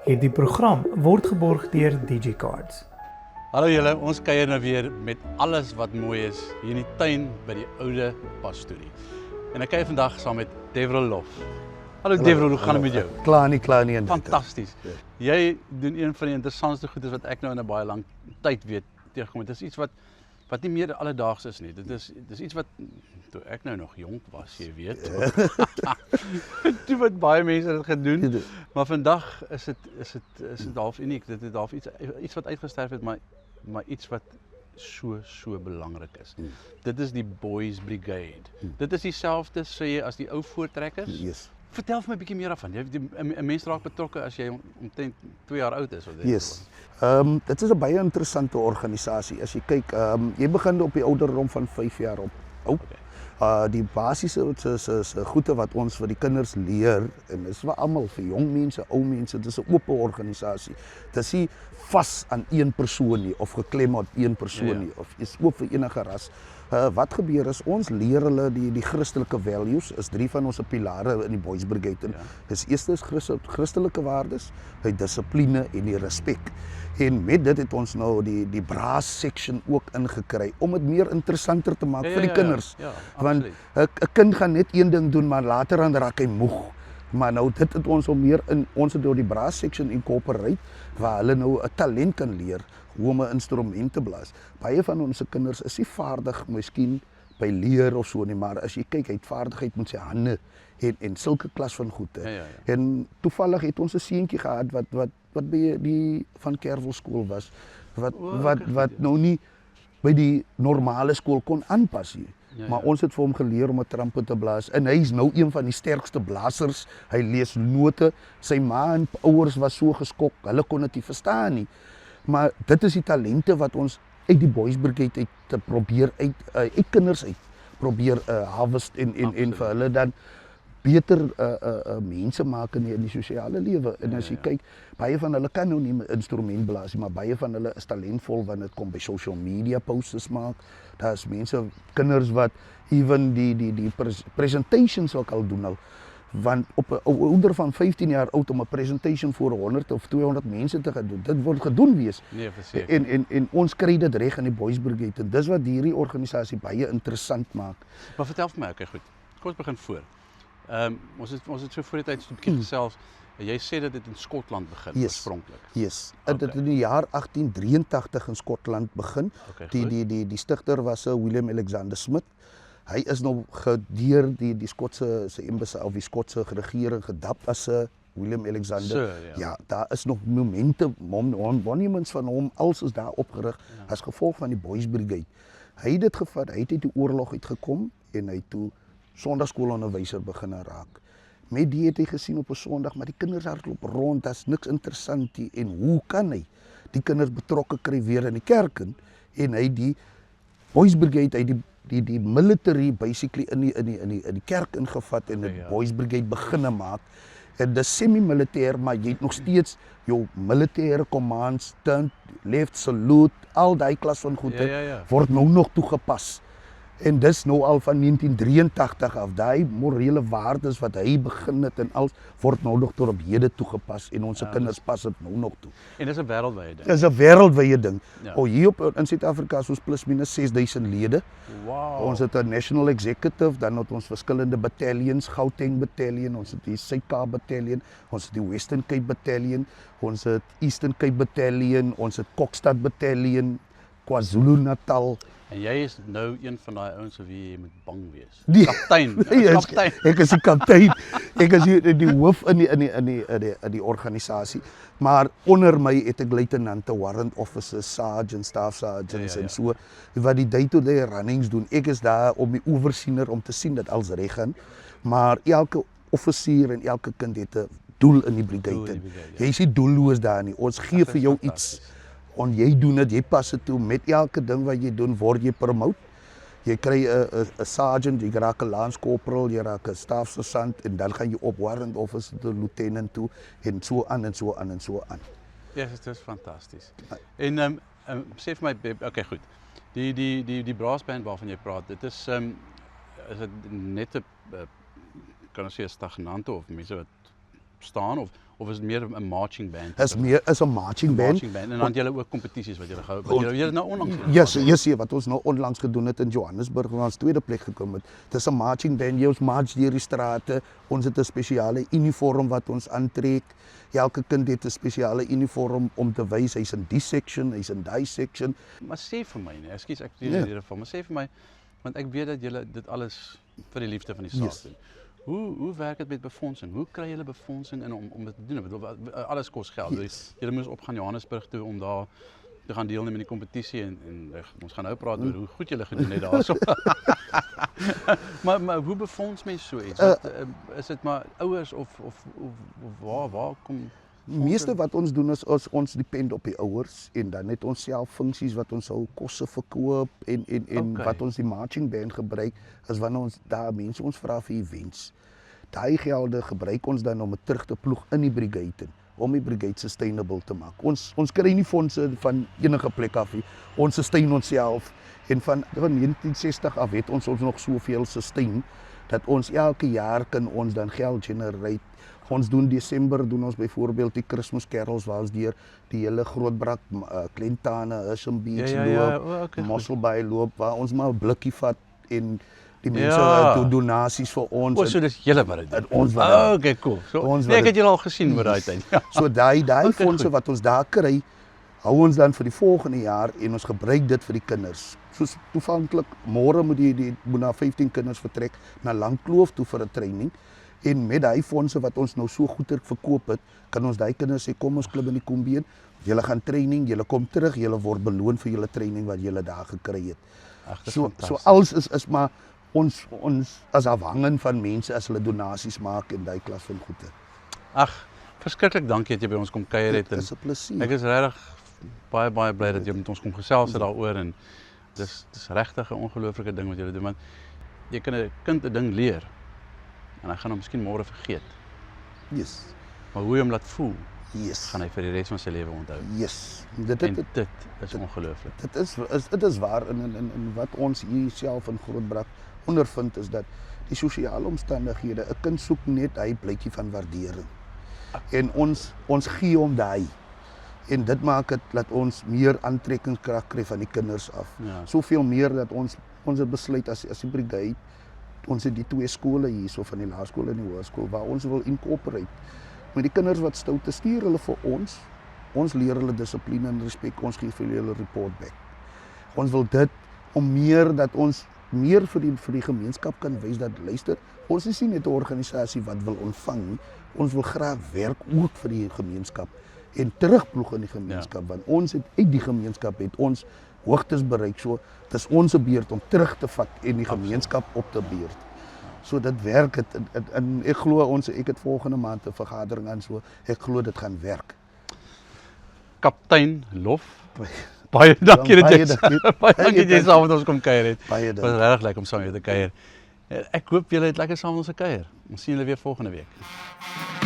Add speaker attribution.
Speaker 1: Hierdie program word geborg deur DigiCards.
Speaker 2: Hallo julle, ons kuier nou weer met alles wat mooi is hier in die tuin by die oude pastorie. En ek kuier vandag saam met Devrel Lof. Hallo Devrel, hoe gaan dit met jou?
Speaker 3: Klaar nie.
Speaker 2: Fantasties. Jy doen een van die interessantste goedes wat ek nou in 'n baie lang tyd weet teëgekom het. Dit is iets wat nie meer alledaags is nie. Dit is iets wat toe ek nou nog jonk was, jy weet. Toe wat baie mense dit gedoen. Maar vandag is dit half uniek. Dit is half iets wat uitgesterf het, maar iets wat so belangrik is. Dit is die Boys Brigade. Dit is dieselfde sê jy as die ou voortrekkers.
Speaker 3: Yes.
Speaker 2: Vertel vir my 'n bietjie meer daarvan. 'n Mens raak betrokke as jy omtrent 2 jaar oud is of dit.
Speaker 3: Yes. Dit is 'n baie interessante organisasie. As jy kyk, jy begin op die ouderdom van 5 jaar op. Die basiese goede wat ons vir die kinders leer, en dis vir almal, vir jong mense, ou mense, dit is 'n oop organisasie. Dit is nie vas aan een persoon nie, of geklem op een persoon nie, of is oop vir enige ras. Wat gebeur is, ons leer hulle die Christelike values, is 3 van ons pilare in die Boys Brigade. Dis eerste is Christelike waardes, die dissipline en die respek. En met dit het ons nou die brass section ook ingekry, om dit meer interessanter te maak vir die kinders. Want 'n kind gaan net een ding doen, maar later dan raak hy moeg. Maar nou dit het ons om meer in, ons het door die brass section incorporate, waar hulle nou 'n talent kan leer, hoe om 'n instrument te blaas. Baie van ons kinders is nie vaardig, miskien by leer of so nie, maar as jy kyk, hy het vaardigheid met sy hande en sulke klas van goede. En toevallig het ons 'n seentjie gehad wat by die van Kerwel skool was, wat nou nie by die normale skool kon aanpas nie. Maar ons het vir hom geleer om 'n trompet te blaas, en hy is nou een van die sterkste blasers. Hy lees note. Sy ma en ouers was so geskok, hulle kon dit nie verstaan nie. Maar dit is die talente wat ons uit die Boys Brigade uit te probeer uit kinders uit probeer harvest en vir hulle dan beter mense maak in die sosiale lewe. En as jy kyk, baie van hulle kan nou nie 'n instrument blaas nie, maar baie van hulle is talentvol wanneer dit kom by social media posts maak. Daar is mense, kinders wat even die presentations ook al doen al. Want op 'n ouder van 15 jaar oud om 'n presentation voor 100 of 200 mense te gaan doen, dit word gedoen wees.
Speaker 2: Nee, verseker.
Speaker 3: En ons kry dit reg in die Boys Brigade. En dis wat hierdie organisasie baie interessant maak.
Speaker 2: Maar vertel vir my, okay, goed. Kom ons begin voor. Ons het so voor die tyd so 'n bietjie gesels. Jy sê dat dit in Skotland begin oorspronklik.
Speaker 3: Yes. Dit het in die jaar 1883 in Skotland begin. Die stigter was William Alexander Smith. Hy is nou deur die Skotse embassy of die Skotse regering gedap as William Alexander. Ja, daar is nog monuments van hom, als is daar opgerig as gevolg van die Boys Brigade. Hy het dit gevat, hy het uit die oorlog uitgekom en hy toe sondagskoolonderwyser begin raak. Met die het hy gesien op 'n Sondag, maar die kinders hardloop rond, daar's niks interessant nie, en hoe kan hy die kinders betrokke kry weer in die kerk in? En hy die Boys Brigade, hy die military basically in die kerk ingevat en die Boys Brigade beginne maak. En dis semi-militêr, maar jy het nog steeds jou militêre commands, turn, left, salute, al daai klas van goede word nou nog toegepas. En dis nou al van 1983 af, daai morele waardes wat hy begin het en al word nou nog tot op hede toegepas, en ons kinders pas dit nou nog toe.
Speaker 2: En dis 'n wêreldwye ding.
Speaker 3: Dis 'n wêreldwye ding. Hier in Suid-Afrika is ons plus minus 6000 lede.
Speaker 2: Wow.
Speaker 3: Ons het 'n national executive, dan het ons verskillende battalions, Gauteng Battalion, ons het die Suid-Kaap Battalion, ons het die Western Cape Battalion, ons het Eastern Cape Battalion, ons het Kokstad Battalion, KwaZulu-Natal.
Speaker 2: En jy is nou een van daai ouens vir wie jy moet bang wees.
Speaker 3: Die
Speaker 2: kaptein.
Speaker 3: Kaptein. Ek is die kaptein. Ek is die hoof in die organisasie. Maar onder my het ek luitenante, warrant officers, sergeants, staff sergeants en so wat die day-to-day runnings doen. Ek is daar om die oeversiener om te sien dat alles reg gaan. Maar elke offisier en elke kind het 'n doel in die brigade. Jy is nie doelloos daar nie. Ons gee vir jou iets. En jy doen dit, jy pas dit toe. Met elke ding wat jy doen, word jy promote. Jy kry 'n sergeant, jy raak 'n lance corporal, jy raak 'n staff sergeant, en dan gaan jy op warrant officer tot lieutenant toe, en so aan en so aan en so aan.
Speaker 2: Ja, dit is fantasties. En sê vir my, okay, goed. Die brassband waarvan jy praat, dit is dit net 'n kan ons sê 'n stagnante of mense wat staan, of of is dit meer 'n marching band?
Speaker 3: Is 'n marching band.
Speaker 2: Marching band. En dan het julle ook kompetisies wat julle gehou. Wat julle nou onlangs
Speaker 3: Yes, wat ons nou onlangs gedoen het in Johannesburg waar ons tweede plek gekom het. Dis 'n marching band, ons march deur die strate. Ons het 'n spesiale uniform wat ons aantrek. Elke kind het 'n spesiale uniform om te wys hy's in die section, hy's in daai section.
Speaker 2: Maar sê vir my, nee, ekskuus ek
Speaker 3: Ja.
Speaker 2: doen hierdie van, maar sê vir my, want ek weet dat julle dit alles vir die liefde van die saak
Speaker 3: Yes.
Speaker 2: doen. Hoe werk dit met befondsing? Hoe kry julle befondsing in om dit te doen? Ik bedoel, alles kos geld.
Speaker 3: Yes.
Speaker 2: Julle moes op gaan Johannesburg toe om daar te gaan deelneem in die kompetisie en ons gaan nou praat oor hoe goed julle gedoen het daarso. maar hoe befonds mense so iets? Is dit maar ouers of waar kom
Speaker 3: Meeste wat ons doen is ons depend op die ouers en dan het ons self funksies wat ons sou kosse verkoop en
Speaker 2: Okay.
Speaker 3: wat ons die marching band gebruik is wanneer ons daar mense ons vra vir events. Daai gelde gebruik ons dan om dit terug te ploeg in die brigade in, om die brigade sustainable te maak. Ons kry nie fondse van enige plek af nie. Ons sustain onsself en van 1960 af het ons nog soveel sustain dat ons elke jaar kan ons dan geld generate. Ons doen Desember doen ons byvoorbeeld die Christmas carols waar ons deur die hele Grootbrak, Klentane, Husham Beach loop,
Speaker 2: okay,
Speaker 3: Mosselbaai loop waar ons maar 'n blikkie vat en die mense doen donasies vir ons.
Speaker 2: O, so dis julle wat dit doen.
Speaker 3: Ons wat
Speaker 2: Okay, cool. So
Speaker 3: ons
Speaker 2: nee, ek
Speaker 3: wat
Speaker 2: het julle al gesien oor daai tyd. Ja.
Speaker 3: So daai
Speaker 2: Okay,
Speaker 3: fondse
Speaker 2: goed.
Speaker 3: wat ons daar kry, hou ons dan vir die volgende jaar en ons gebruik dit vir die kinders. Soos toevanklik môre moet na 15 kinders vertrek na Langkloof toe vir 'n training. En met daai fondse wat ons nou so goeder verkoop het, kan ons daai kinders sê kom ons klim in die kombeen, julle gaan training, julle kom terug, julle word beloon vir julle training wat julle daar gekry het.
Speaker 2: Ag, dis
Speaker 3: So
Speaker 2: fantasties.
Speaker 3: alles is maar ons as afhangend van mense as hulle donasies maak en daai klas van goede.
Speaker 2: Ag, verskriklik dankie dat jy by ons kom kuier het
Speaker 3: Dit is 'n plesier.
Speaker 2: ek is regtig baie bly dat jy met ons kom gesels het daaroor en dis regtig 'n ongelooflike ding wat julle doen want jy kan 'n kind 'n ding leer en hy gaan hom miskien môre vergeet.
Speaker 3: Yes.
Speaker 2: Maar hoe jy hom laat voel,
Speaker 3: Yes.
Speaker 2: gaan hy vir die res van sy lewe onthou.
Speaker 3: Yes.
Speaker 2: En dit is ongelooflik.
Speaker 3: Dit is waar in wat ons hier self in Grootbrak ondervind is dat die sosiale omstandighede, 'n kind soek net hy blytjie van waardering. En ons gee hom daai. En dit maak dit dat ons meer aantrekkingskrag kry van die kinders af.
Speaker 2: Ja.
Speaker 3: Soveel meer dat ons het besluit as die brigade, ons het die twee skole hierso van die laerskool en die hoërskool waar ons wil incorporate. Met die kinders wat stout is, stuur hulle vir ons leer hulle dissipline en respek, ons gee vir hulle report back. Ons wil dit om meer dat ons meer vir die gemeenskap kan wys dat luister, ons is nie net 'n organisasie wat wil ontvang nie, ons wil graag werk ook vir die gemeenskap en terugploeg in die gemeenskap want ons het uit die gemeenskap het ons hoogtes bereik, so dis ons beurt om terug te vat en die gemeenskap op te beurt. So dit werk en ek glo ek het volgende maand 'n vergadering aan, so ek glo dit gaan werk.
Speaker 2: Kaptein Lof, baie dankie dat jy baie dankie dat jy
Speaker 3: dankie.
Speaker 2: saam met ons kom kuier het.
Speaker 3: Baie
Speaker 2: Dit was
Speaker 3: dankie.
Speaker 2: regtig lekker om saam met jou te kuier. Ek hoop julle het lekker saam met ons gekuier. Ons sien julle weer volgende week.